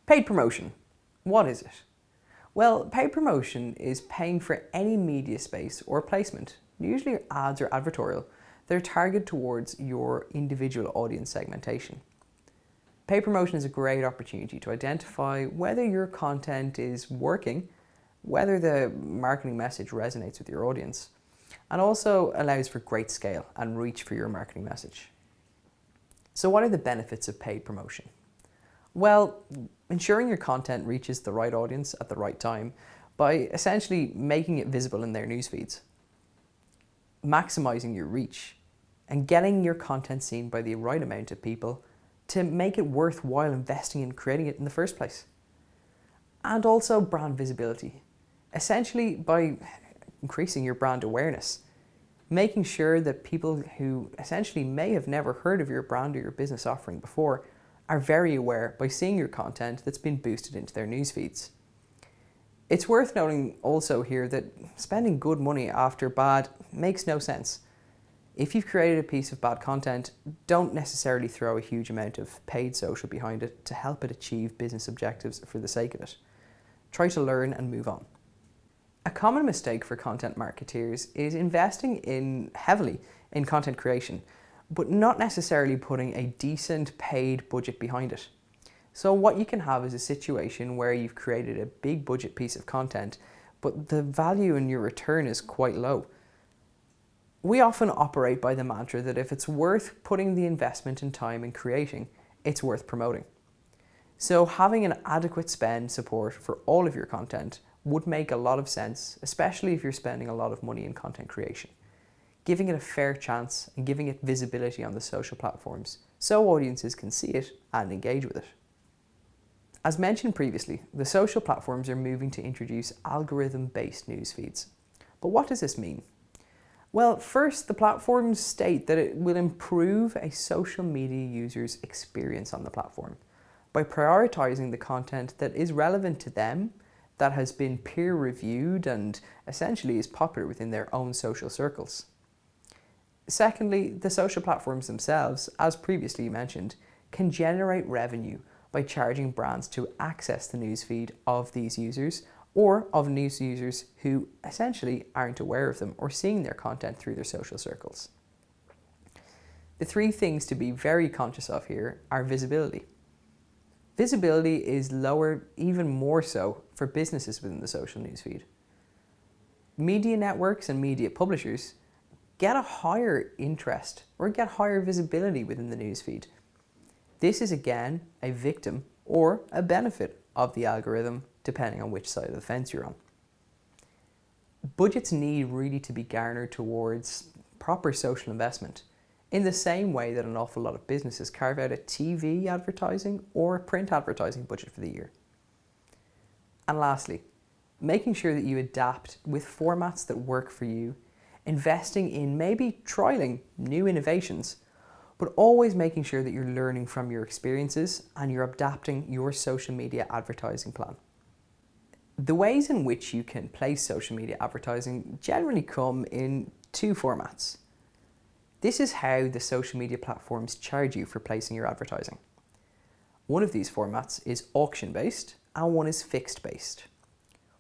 Paid promotion. What is it? Well, paid promotion is paying for any media space or placement, usually ads or advertorial, that are targeted towards your individual audience segmentation. Paid promotion is a great opportunity to identify whether your content is working, whether the marketing message resonates with your audience, and also allows for great scale and reach for your marketing message. So what are the benefits of paid promotion? Well, ensuring your content reaches the right audience at the right time by essentially making it visible in their newsfeeds, maximizing your reach, and getting your content seen by the right amount of people to make it worthwhile investing in creating it in the first place. And also brand visibility, essentially by increasing your brand awareness, making sure that people who essentially may have never heard of your brand or your business offering before are very aware by seeing your content that's been boosted into their news feeds. It's worth noting also here that spending good money after bad makes no sense. If you've created a piece of bad content, don't necessarily throw a huge amount of paid social behind it to help it achieve business objectives for the sake of it. Try to learn and move on. A common mistake for content marketeers is investing heavily in content creation, but not necessarily putting a decent paid budget behind it. So what you can have is a situation where you've created a big budget piece of content, but the value in your return is quite low. We often operate by the mantra that if it's worth putting the investment and time in creating, it's worth promoting. So having an adequate spend support for all of your content would make a lot of sense, especially if you're spending a lot of money in content creation. Giving it a fair chance and giving it visibility on the social platforms so audiences can see it and engage with it. As mentioned previously, the social platforms are moving to introduce algorithm-based news feeds. But what does this mean? Well, first, the platforms state that it will improve a social media user's experience on the platform by prioritizing the content that is relevant to them, that has been peer-reviewed and essentially is popular within their own social circles. Secondly, the social platforms themselves, as previously mentioned, can generate revenue by charging brands to access the newsfeed of these users or of news users who essentially aren't aware of them or seeing their content through their social circles. The three things to be very conscious of here are visibility. Visibility is lower, even more so, for businesses within the social newsfeed. Media networks and media publishers get a higher interest or get higher visibility within the newsfeed. This is again a victim or a benefit of the algorithm, depending on which side of the fence you're on. Budgets need really to be garnered towards proper social investment, in the same way that an awful lot of businesses carve out a TV advertising or a print advertising budget for the year. And lastly, making sure that you adapt with formats that work for you, investing in maybe trialing new innovations, but always making sure that you're learning from your experiences and you're adapting your social media advertising plan. The ways in which you can place social media advertising generally come in two formats. This is how the social media platforms charge you for placing your advertising. One of these formats is auction-based and one is fixed-based.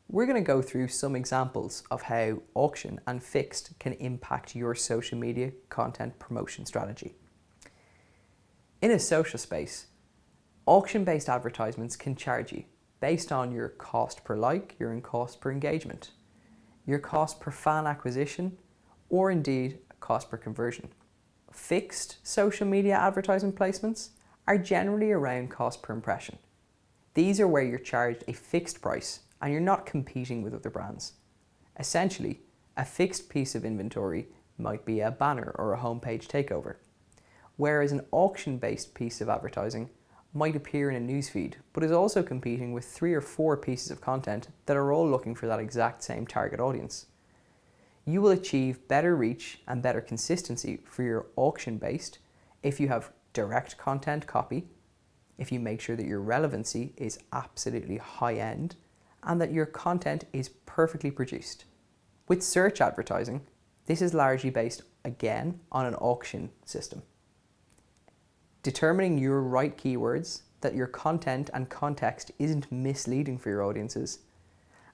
We're going to go through some examples of how auction and fixed can impact your social media content promotion strategy. In a social space, auction-based advertisements can charge you based on your cost per like, your cost per engagement, your cost per fan acquisition, or indeed cost per conversion. Fixed social media advertising placements are generally around cost per impression. These are where you're charged a fixed price and you're not competing with other brands. Essentially, a fixed piece of inventory might be a banner or a homepage takeover, whereas an auction-based piece of advertising might appear in a newsfeed, but is also competing with 3 or 4 pieces of content that are all looking for that exact same target audience. You will achieve better reach and better consistency for your auction-based if you have direct content copy, if you make sure that your relevancy is absolutely high-end, and that your content is perfectly produced. With search advertising, this is largely based, again, on an auction system. Determining your right keywords that your content and context isn't misleading for your audiences,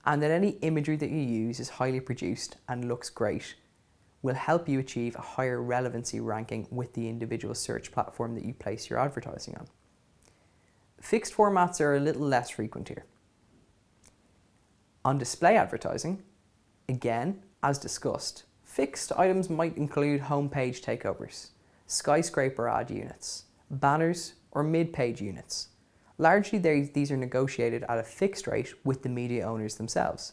and that any imagery that you use is highly produced and looks great, will help you achieve a higher relevancy ranking with the individual search platform that you place your advertising on. Fixed formats are a little less frequent here. On display advertising, again, as discussed, fixed items might include homepage takeovers, skyscraper ad units, banners, or mid-page units. Largely, these are negotiated at a fixed rate with the media owners themselves.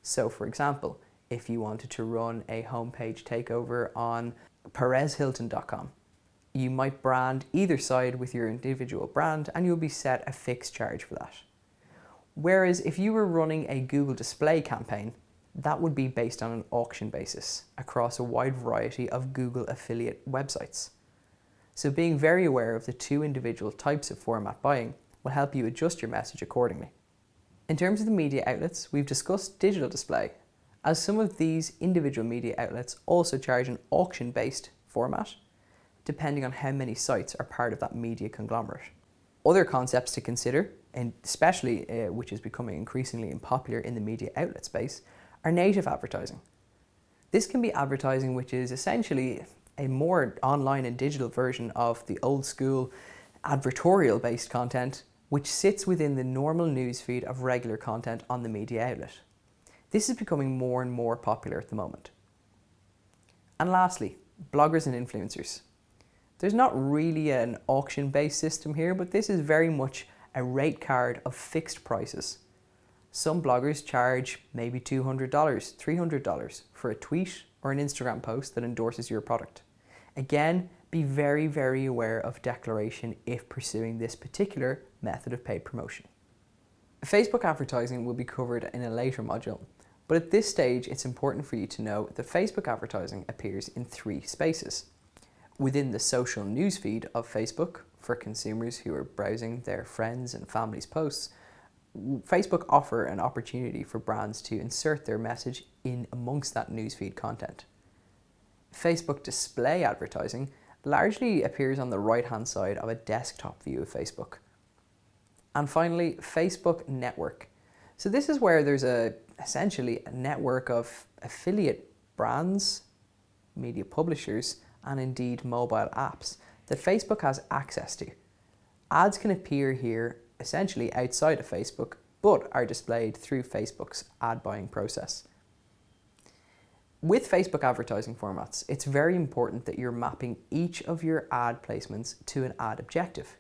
So, for example, if you wanted to run a homepage takeover on perezhilton.com, you might brand either side with your individual brand and you'll be set a fixed charge for that. Whereas if you were running a Google display campaign, that would be based on an auction basis across a wide variety of Google affiliate websites. So being very aware of the two individual types of format buying will help you adjust your message accordingly. In terms of the media outlets, we've discussed digital display, as some of these individual media outlets also charge an auction-based format, depending on how many sites are part of that media conglomerate. Other concepts to consider, and especially which is becoming increasingly unpopular in the media outlet space, are native advertising. This can be advertising which is essentially a more online and digital version of the old school advertorial based content, which sits within the normal newsfeed of regular content on the media outlet. This is becoming more and more popular at the moment. And lastly, bloggers and influencers. There's not really an auction-based system here, but this is very much a rate card of fixed prices. Some bloggers charge maybe $200, $300 for a tweet or an Instagram post that endorses your product. Again, be very, very aware of declaration if pursuing this particular method of paid promotion. Facebook advertising will be covered in a later module, but at this stage it's important for you to know that Facebook advertising appears in three spaces. Within the social newsfeed of Facebook, for consumers who are browsing their friends and family's posts, Facebook offer an opportunity for brands to insert their message in amongst that newsfeed content. Facebook display advertising largely appears on the right-hand side of a desktop view of Facebook. And finally, Facebook network. So this is where there's essentially a network of affiliate brands, media publishers, and indeed mobile apps that Facebook has access to. Ads can appear here essentially outside of Facebook, but are displayed through Facebook's ad buying process. With Facebook advertising formats, it's very important that you're mapping each of your ad placements to an ad objective.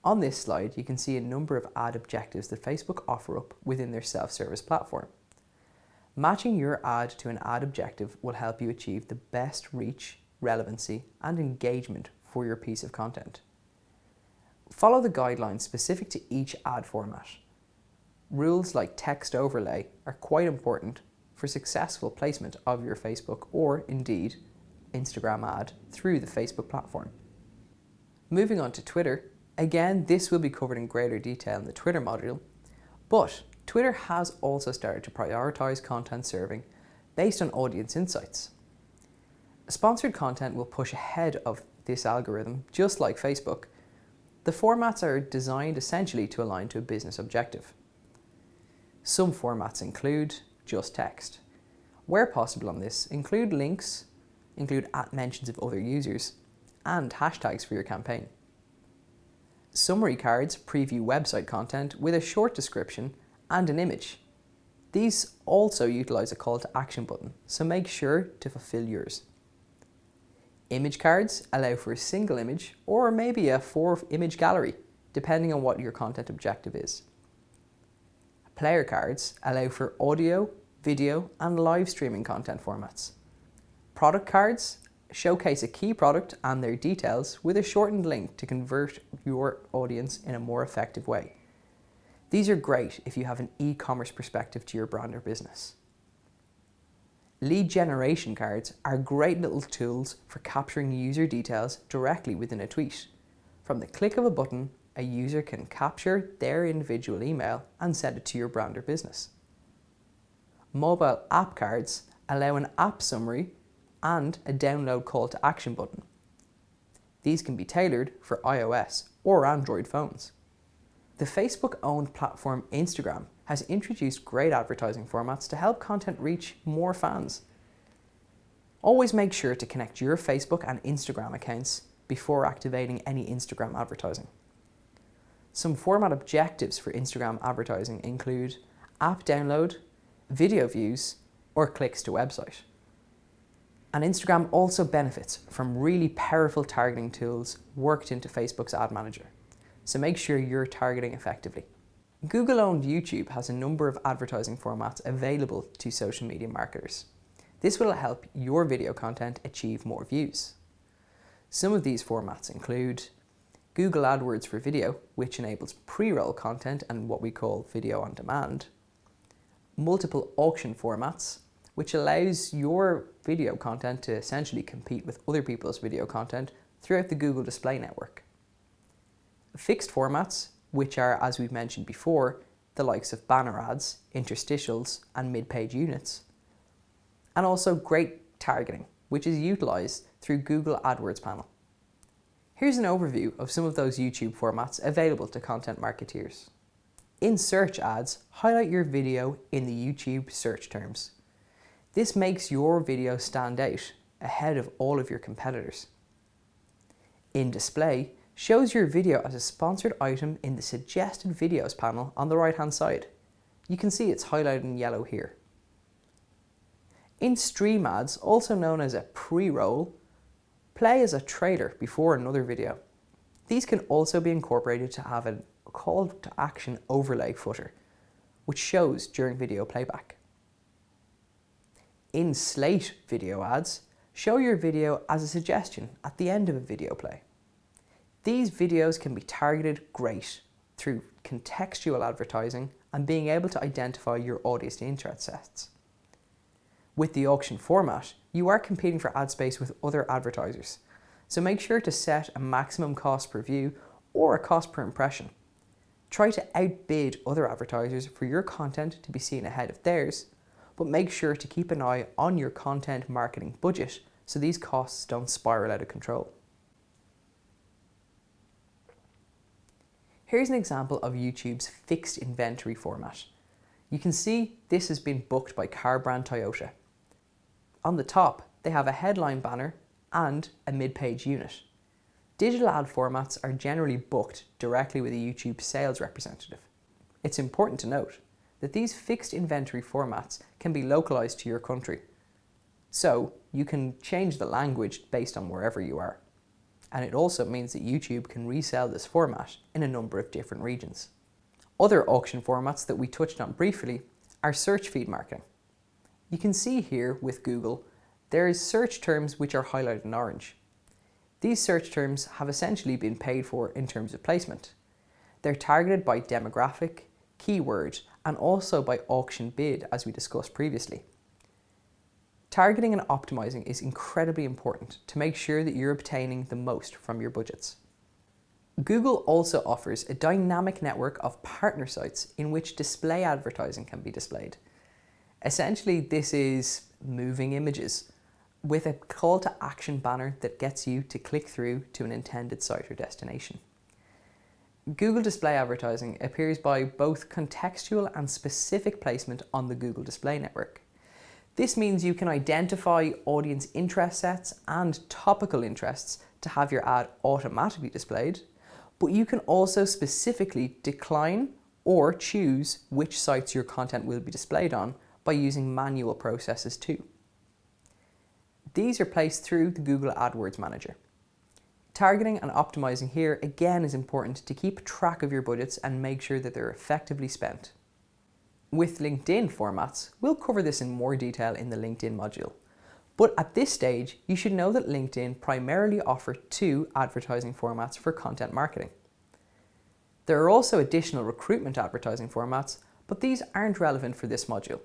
On this slide, you can see a number of ad objectives that Facebook offer up within their self-service platform. Matching your ad to an ad objective will help you achieve the best reach, relevancy, and engagement for your piece of content. Follow the guidelines specific to each ad format. Rules like text overlay are quite important for successful placement of your Facebook or indeed Instagram ad through the Facebook platform. Moving on to Twitter, again this will be covered in greater detail in the Twitter module, but Twitter has also started to prioritize content serving based on audience insights. Sponsored content will push ahead of this algorithm just like Facebook. The formats are designed essentially to align to a business objective. Some formats include just text. Where possible on this, include links, include mentions of other users, and hashtags for your campaign. Summary cards preview website content with a short description and an image. These also utilize a call to action button, so make sure to fulfill yours. Image cards allow for a single image or maybe a 4-image gallery, depending on what your content objective is. Player cards allow for audio, video, and live streaming content formats. Product cards showcase a key product and their details with a shortened link to convert your audience in a more effective way. These are great if you have an e-commerce perspective to your brand or business. Lead generation cards are great little tools for capturing user details directly within a tweet. From the click of a button, a user can capture their individual email and send it to your brand or business. Mobile app cards allow an app summary and a download call to action button. These can be tailored for iOS or Android phones. The Facebook-owned platform Instagram has introduced great advertising formats to help content reach more fans. Always make sure to connect your Facebook and Instagram accounts before activating any Instagram advertising. Some format objectives for Instagram advertising include app download, video views, or clicks to website. And Instagram also benefits from really powerful targeting tools worked into Facebook's ad manager. So make sure you're targeting effectively. Google-owned YouTube has a number of advertising formats available to social media marketers. This will help your video content achieve more views. Some of these formats include Google AdWords for video, which enables pre-roll content and what we call video on demand. Multiple auction formats, which allows your video content to essentially compete with other people's video content throughout the Google Display Network. Fixed formats, which are, as we've mentioned before, the likes of banner ads, interstitials, and mid-page units. And also great targeting, which is utilised through Google AdWords panel. Here's an overview of some of those YouTube formats available to content marketeers. In search ads, highlight your video in the YouTube search terms. This makes your video stand out ahead of all of your competitors. In display, shows your video as a sponsored item in the suggested videos panel on the right hand side. You can see it's highlighted in yellow here. In stream ads, also known as a pre-roll, play as a trailer before another video. These can also be incorporated to have a call to action overlay footer, which shows during video playback. In slate video ads, show your video as a suggestion at the end of a video play. These videos can be targeted great through contextual advertising and being able to identify your audience interest sets. With the auction format, you are competing for ad space with other advertisers, so make sure to set a maximum cost per view or a cost per impression. Try to outbid other advertisers for your content to be seen ahead of theirs, but make sure to keep an eye on your content marketing budget so these costs don't spiral out of control. Here's an example of YouTube's fixed inventory format. You can see this has been booked by car brand Toyota. On the top, they have a headline banner and a mid-page unit. Digital ad formats are generally booked directly with a YouTube sales representative. It's important to note that these fixed inventory formats can be localized to your country. So you can change the language based on wherever you are. And it also means that YouTube can resell this format in a number of different regions. Other auction formats that we touched on briefly are search feed marketing. You can see here with Google, there is search terms which are highlighted in orange. These search terms have essentially been paid for in terms of placement. They're targeted by demographic, keyword, and also by auction bid, as we discussed previously. Targeting and optimizing is incredibly important to make sure that you're obtaining the most from your budgets. Google also offers a dynamic network of partner sites in which display advertising can be displayed. Essentially, this is moving images with a call to action banner that gets you to click through to an intended site or destination. Google Display Advertising appears by both contextual and specific placement on the Google Display Network. This means you can identify audience interest sets and topical interests to have your ad automatically displayed, but you can also specifically decline or choose which sites your content will be displayed on by using manual processes too. These are placed through the Google AdWords Manager. Targeting and optimizing here again is important to keep track of your budgets and make sure that they're effectively spent. With LinkedIn formats, we'll cover this in more detail in the LinkedIn module. But at this stage, you should know that LinkedIn primarily offers two advertising formats for content marketing. There are also additional recruitment advertising formats, but these aren't relevant for this module.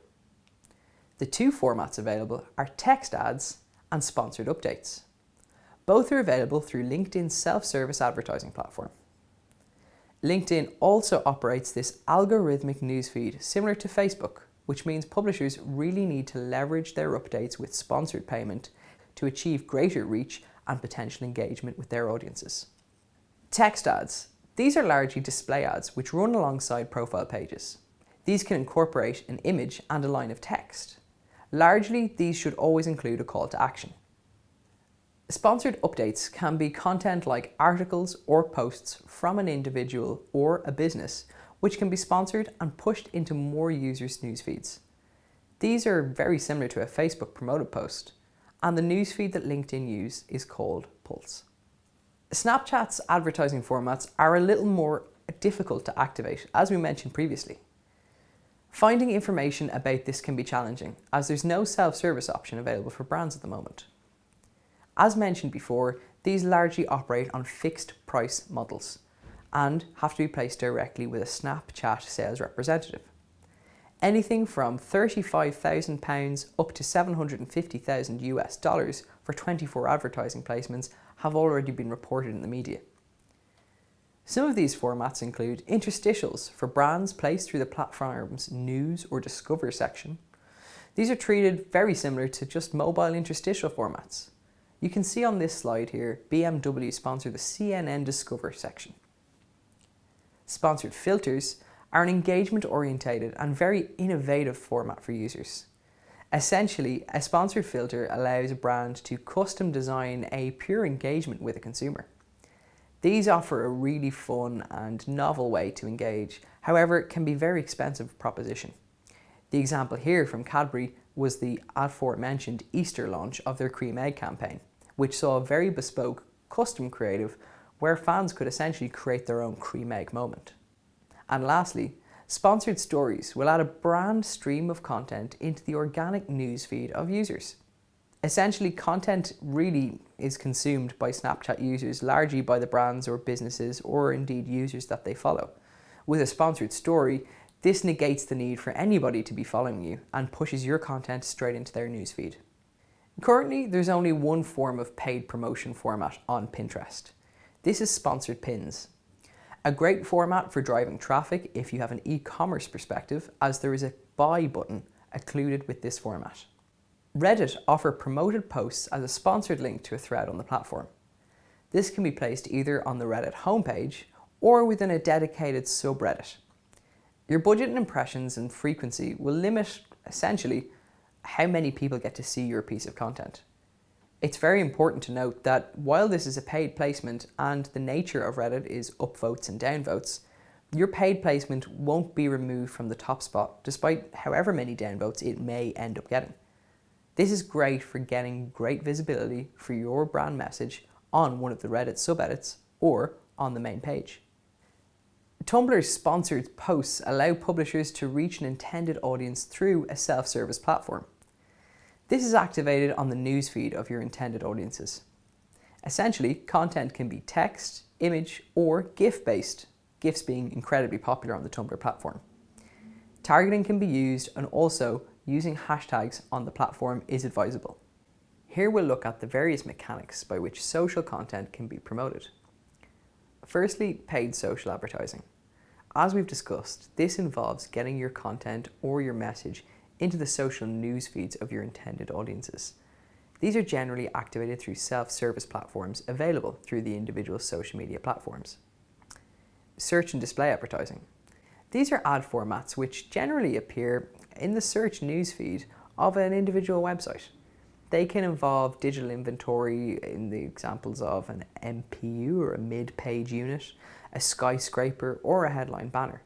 The two formats available are text ads and sponsored updates. Both are available through LinkedIn's self-service advertising platform. LinkedIn also operates this algorithmic newsfeed similar to Facebook, which means publishers really need to leverage their updates with sponsored payment to achieve greater reach and potential engagement with their audiences. Text ads. These are largely display ads which run alongside profile pages. These can incorporate an image and a line of text. Largely, these should always include a call to action. Sponsored updates can be content like articles or posts from an individual or a business, which can be sponsored and pushed into more users' newsfeeds. These are very similar to a Facebook promoted post, and the newsfeed that LinkedIn use is called Pulse. Snapchat's advertising formats are a little more difficult to activate, as we mentioned previously. Finding information about this can be challenging, as there's no self-service option available for brands at the moment. As mentioned before, these largely operate on fixed price models and have to be placed directly with a Snapchat sales representative. Anything from £35,000 up to $750,000 US for 24 advertising placements have already been reported in the media. Some of these formats include interstitials for brands placed through the platform's news or discover section. These are treated very similar to just mobile interstitial formats. You can see on this slide here, BMW sponsor the CNN Discover section. Sponsored filters are an engagement-orientated and very innovative format for users. Essentially, a sponsored filter allows a brand to custom design a pure engagement with a consumer. These offer a really fun and novel way to engage, however, it can be a very expensive proposition. The example here from Cadbury was the aforementioned Easter launch of their cream egg campaign, which saw a very bespoke, custom creative where fans could essentially create their own cream egg moment. And lastly, sponsored stories will add a brand stream of content into the organic newsfeed of users. Essentially, content really is consumed by Snapchat users largely by the brands or businesses or indeed users that they follow. With a sponsored story, this negates the need for anybody to be following you and pushes your content straight into their newsfeed. Currently, there's only one form of paid promotion format on Pinterest. This is sponsored pins. A great format for driving traffic if you have an e-commerce perspective, as there is a buy button included with this format. Reddit offer promoted posts as a sponsored link to a thread on the platform. This can be placed either on the Reddit homepage or within a dedicated subreddit. Your budget and impressions and frequency will limit, essentially, how many people get to see your piece of content. It's very important to note that while this is a paid placement and the nature of Reddit is upvotes and downvotes, your paid placement won't be removed from the top spot despite however many downvotes it may end up getting. This is great for getting great visibility for your brand message on one of the Reddit subedits or on the main page. Tumblr's sponsored posts allow publishers to reach an intended audience through a self-service platform. This is activated on the newsfeed of your intended audiences. Essentially, content can be text, image, or GIF-based, GIFs being incredibly popular on the Tumblr platform. Targeting can be used, and also using hashtags on the platform is advisable. Here we'll look at the various mechanics by which social content can be promoted. Firstly, paid social advertising. As we've discussed, this involves getting your content or your message into the social news feeds of your intended audiences. These are generally activated through self-service platforms available through the individual social media platforms. Search and display advertising. These are ad formats which generally appear in the search newsfeed of an individual website. They can involve digital inventory in the examples of an MPU or a mid-page unit, a skyscraper, or a headline banner.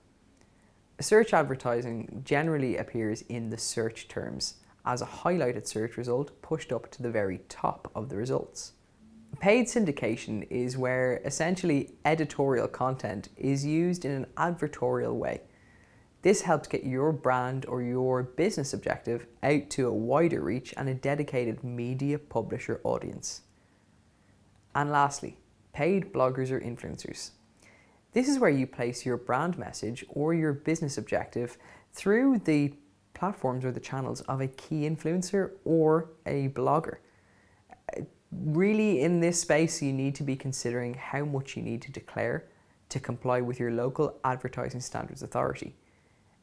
Search advertising generally appears in the search terms as a highlighted search result pushed up to the very top of the results. Paid syndication is where essentially editorial content is used in an advertorial way. This helps get your brand or your business objective out to a wider reach and a dedicated media publisher audience. And lastly, paid bloggers or influencers. This is where you place your brand message or your business objective through the platforms or the channels of a key influencer or a blogger. Really, in this space, you need to be considering how much you need to declare to comply with your local advertising standards authority.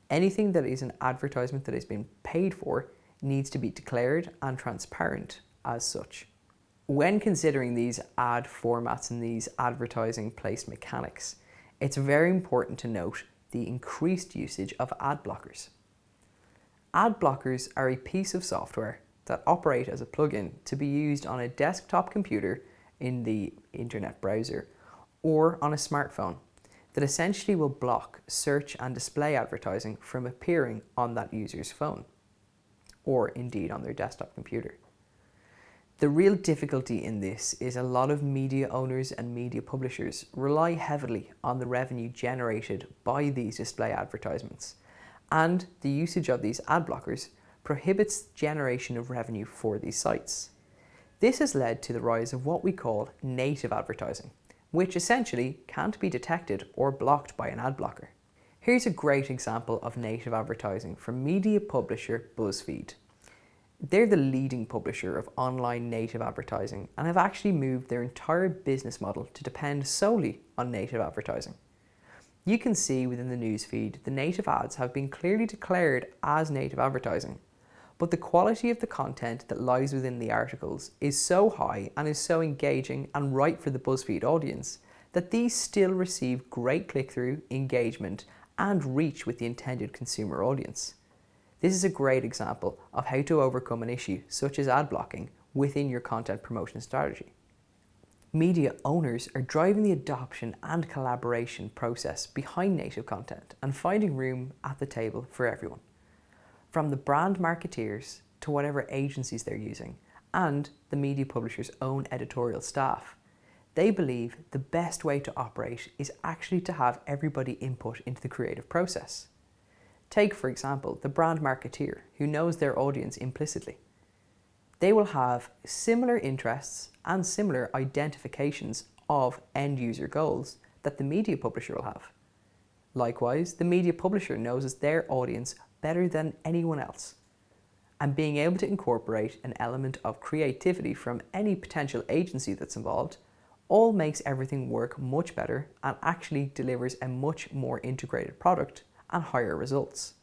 Anything that is an advertisement that has been paid for needs to be declared and transparent as such. When considering these ad formats and these advertising place mechanics, it's very important to note the increased usage of ad blockers. Ad blockers are a piece of software that operate as a plugin to be used on a desktop computer in the internet browser or on a smartphone that essentially will block search and display advertising from appearing on that user's phone or indeed on their desktop computer. The real difficulty in this is a lot of media owners and media publishers rely heavily on the revenue generated by these display advertisements, and the usage of these ad blockers prohibits generation of revenue for these sites. This has led to the rise of what we call native advertising, which essentially can't be detected or blocked by an ad blocker. Here's a great example of native advertising from media publisher BuzzFeed. They're the leading publisher of online native advertising and have actually moved their entire business model to depend solely on native advertising. You can see within the newsfeed the native ads have been clearly declared as native advertising, but the quality of the content that lies within the articles is so high and is so engaging and right for the BuzzFeed audience that these still receive great click-through, engagement and reach with the intended consumer audience. This is a great example of how to overcome an issue such as ad blocking within your content promotion strategy. Media owners are driving the adoption and collaboration process behind native content and finding room at the table for everyone, from the brand marketeers to whatever agencies they're using and the media publisher's own editorial staff. They believe the best way to operate is actually to have everybody input into the creative process. Take, for example, the brand marketeer who knows their audience implicitly. They will have similar interests and similar identifications of end user goals that the media publisher will have. Likewise, the media publisher knows their audience better than anyone else. And being able to incorporate an element of creativity from any potential agency that's involved all makes everything work much better and actually delivers a much more integrated product and higher results.